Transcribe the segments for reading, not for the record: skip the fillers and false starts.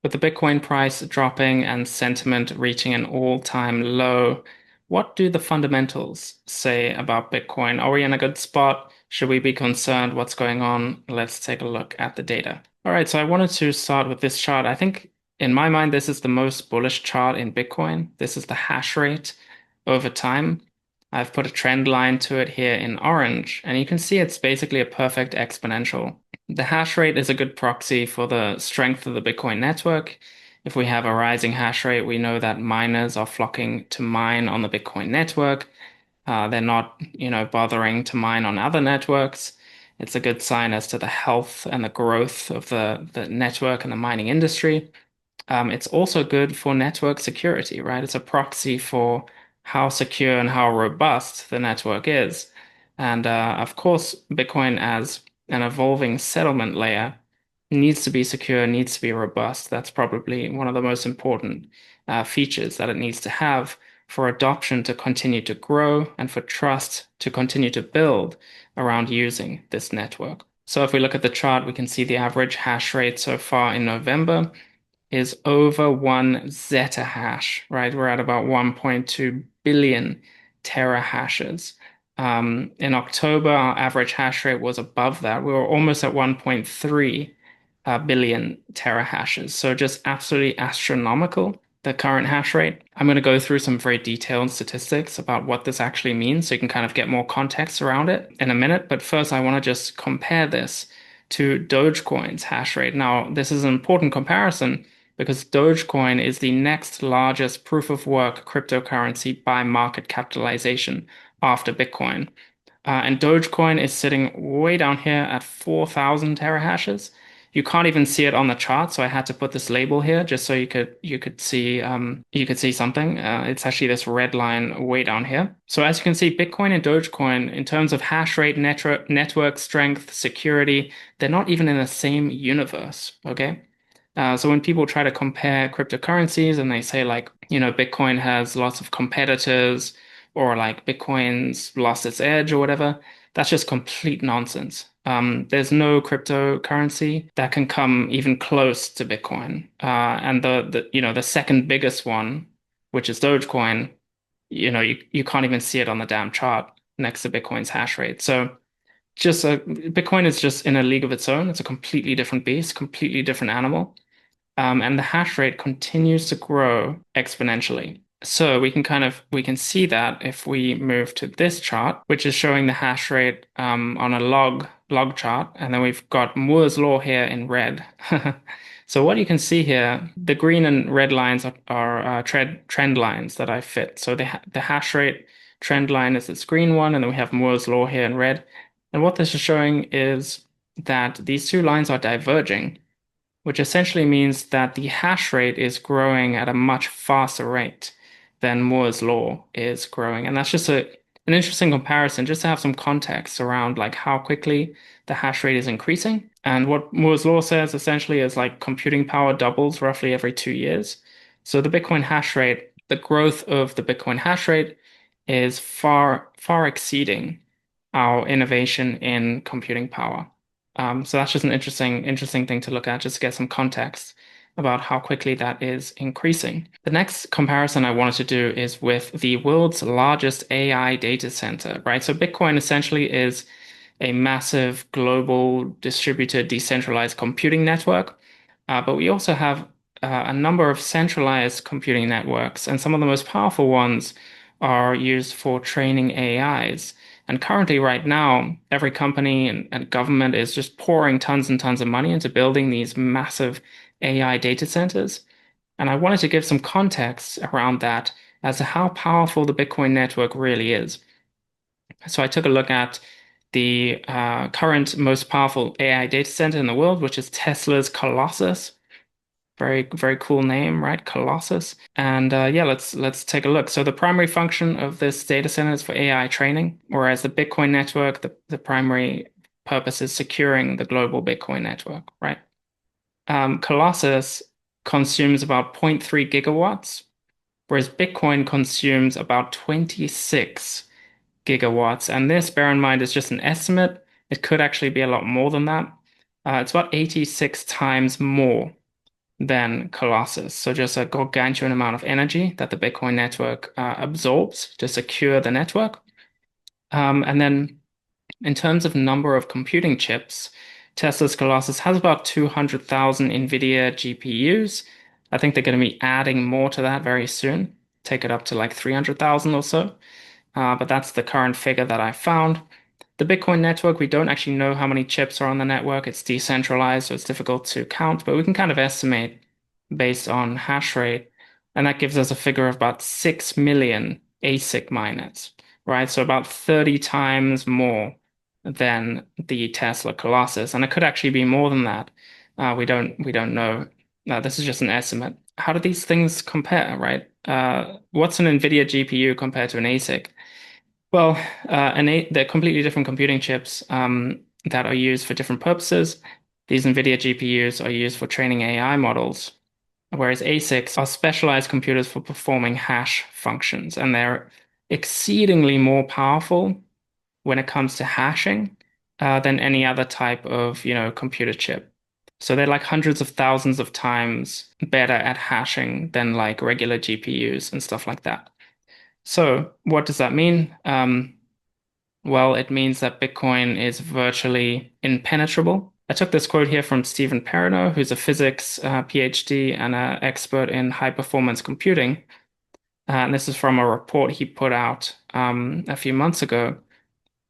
With the Bitcoin price dropping and sentiment reaching an all-time low, what do the fundamentals say about Bitcoin? Are we in a good spot? Should we be concerned? What's going on? Let's take a look at the data. All right, so I wanted to start with this chart. I think in my mind, this is the most bullish chart in Bitcoin. This is the hash rate over time. I've put a trend line to it here in orange, and you can see it's basically a perfect exponential. The hash rate is a good proxy for the strength of the Bitcoin network. If we have a rising hash rate, we know that miners are flocking to mine on the Bitcoin network. They're not, bothering to mine on other networks. It's a good sign as to the health and the growth of the network and the mining industry. It's also good for network security, right? It's a proxy for how secure and how robust the network is. And of course, Bitcoin as an evolving settlement layer needs to be secure, needs to be robust. That's probably one of the most important features that it needs to have for adoption to continue to grow and for trust to continue to build around using this network. So if we look at the chart, we can see the average hash rate so far in November is over 1 zettahash, right? We're at about 1.2 billion terahashes. In October, our average hash rate was above that. We were almost at 1.3 billion terahashes. So just absolutely astronomical, the current hash rate. I'm going to go through some very detailed statistics about what this actually means so you can kind of get more context around it in a minute. But first, I want to just compare this to Dogecoin's hash rate. Now, this is an important comparison because Dogecoin is the next largest proof of work cryptocurrency by market capitalization after Bitcoin. And Dogecoin is sitting way down here at 4,000 terahashes. You can't even see it on the chart, so I had to put this label here just so you could see something. It's actually this red line way down here. So as you can see, Bitcoin and Dogecoin, in terms of hash rate, network strength, security, they're not even in the same universe. Okay. So when people try to compare cryptocurrencies and they say like, Bitcoin has lots of competitors or like Bitcoin's lost its edge or whatever, that's just complete nonsense. There's no cryptocurrency that can come even close to Bitcoin. And the second biggest one, which is Dogecoin, you can't even see it on the damn chart next to Bitcoin's hash rate. So Bitcoin is just in a league of its own. It's a completely different beast, completely different animal. And the hash rate continues to grow exponentially. So we can see that if we move to this chart, which is showing the hash rate on a log chart, and then we've got Moore's law here in red. So what you can see here, the green and red lines are trend lines that I fit. So the hash rate trend line is this green one, and then we have Moore's law here in red. And what this is showing is that these two lines are diverging, which essentially means that the hash rate is growing at a much faster rate than Moore's law is growing. And that's just an interesting comparison, just to have some context around like how quickly the hash rate is increasing. And what Moore's law says essentially is like computing power doubles roughly every 2 years. So the Bitcoin hash rate, the growth of the Bitcoin hash rate is far, far exceeding our innovation in computing power. So that's just an interesting thing to look at, just to get some context about how quickly that is increasing. The next comparison I wanted to do is with the world's largest AI data center, right? So Bitcoin essentially is a massive global distributed decentralized computing network. But we also have a number of centralized computing networks, and some of the most powerful ones are used for training AIs. And currently, right now, every company and government is just pouring tons and tons of money into building these massive AI data centers. And I wanted to give some context around that as to how powerful the Bitcoin network really is. So I took a look at the current most powerful AI data center in the world, which is Tesla's Colossus. Very, very cool name, right? Colossus. And yeah, let's take a look. So the primary function of this data center is for AI training, whereas the Bitcoin network, the primary purpose is securing the global Bitcoin network, right? Colossus consumes about zero point 0.3 gigawatts, whereas Bitcoin consumes about 26 gigawatts. And this, bear in mind, is just an estimate. It could actually be a lot more than that. It's about 86 times more than Colossus. So just a gargantuan amount of energy that the Bitcoin network absorbs to secure the network. And then in terms of number of computing chips, Tesla's Colossus has about 200,000 NVIDIA GPUs. I think they're going to be adding more to that very soon, take it up to like 300,000 or so. But that's the current figure that I found. The Bitcoin network, we don't actually know how many chips are on the network. It's decentralized, so it's difficult to count, but we can kind of estimate based on hash rate. And that gives us a figure of about 6 million ASIC miners, right? So about 30 times more than the Tesla Colossus. And it could actually be more than that. We don't know. This is just an estimate. How do these things compare, right? What's an NVIDIA GPU compared to an ASIC? Well, they're completely different computing chips that are used for different purposes. These NVIDIA GPUs are used for training AI models, whereas ASICs are specialized computers for performing hash functions, and they're exceedingly more powerful when it comes to hashing than any other type of, computer chip. So they're like hundreds of thousands of times better at hashing than like regular GPUs and stuff like that. So what does that mean? Well, it means that Bitcoin is virtually impenetrable. I took this quote here from Stephen Perrino, who's a physics PhD and an expert in high performance computing. And this is from a report he put out a few months ago.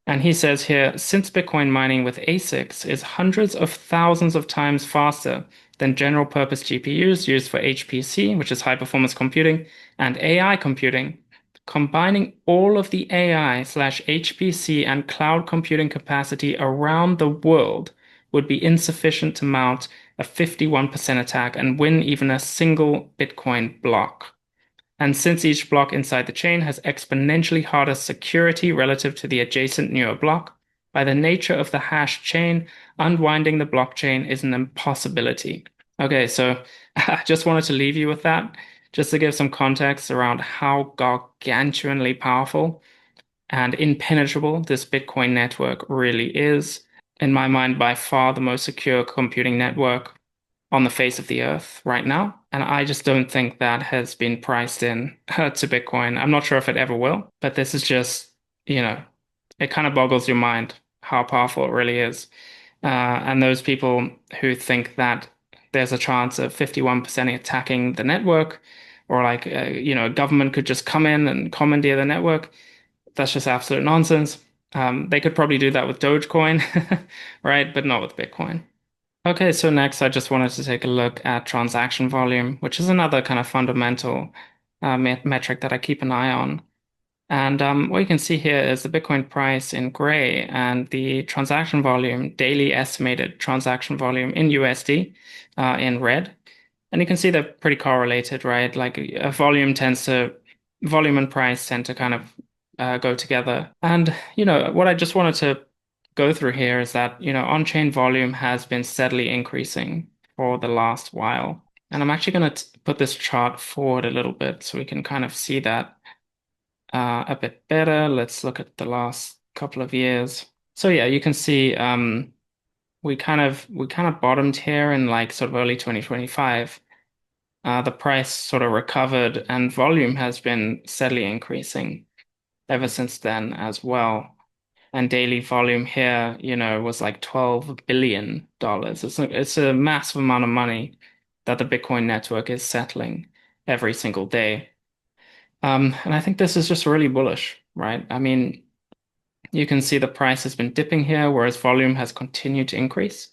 And he says here, since Bitcoin mining with ASICs is hundreds of thousands of times faster than general purpose GPUs used for HPC, which is high performance computing, and AI computing, combining all of the AI slash HPC and cloud computing capacity around the world would be insufficient to mount a 51% attack and win even a single Bitcoin block. And since each block inside the chain has exponentially harder security relative to the adjacent newer block, by the nature of the hash chain, unwinding the blockchain is an impossibility. Okay, so I just wanted to leave you with that, just to give some context around how gargantuanly powerful and impenetrable this Bitcoin network really is. In my mind, by far the most secure computing network on the face of the earth right now. And I just don't think that has been priced in to Bitcoin. I'm not sure if it ever will, but this is just, it kind of boggles your mind how powerful it really is. And those people who think that there's a chance of 51% attacking the network, or like, a government could just come in and commandeer the network, that's just absolute nonsense. They could probably do that with Dogecoin, right? But not with Bitcoin. Okay, so next I just wanted to take a look at transaction volume, which is another kind of fundamental metric that I keep an eye on. And what you can see here is the Bitcoin price in gray and the transaction volume, daily estimated transaction volume in USD in red. And you can see they're pretty correlated, right? Like volume and price tend to kind of go together. And, what I just wanted to go through here is that, on-chain volume has been steadily increasing for the last while. And I'm actually going to put this chart forward a little bit so we can kind of see that a bit better. Let's look at the last couple of years. So yeah, you can see we kind of bottomed here in like sort of early 2025. The price sort of recovered and volume has been steadily increasing ever since then as well. And daily volume here, was like $12 billion. It's a massive amount of money that the Bitcoin network is settling every single day. And I think this is just really bullish, right? I mean, you can see the price has been dipping here, whereas volume has continued to increase.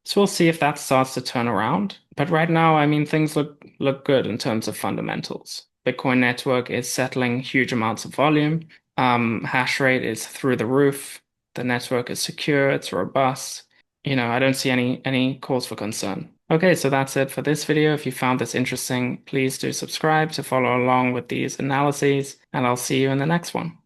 So we'll see if that starts to turn around. But right now, I mean, things look good in terms of fundamentals. Bitcoin network is settling huge amounts of volume. Hash rate is through the roof. The network is secure, it's robust. I don't see any cause for concern. Okay, so that's it for this video. If you found this interesting, please do subscribe to follow along with these analyses, and I'll see you in the next one.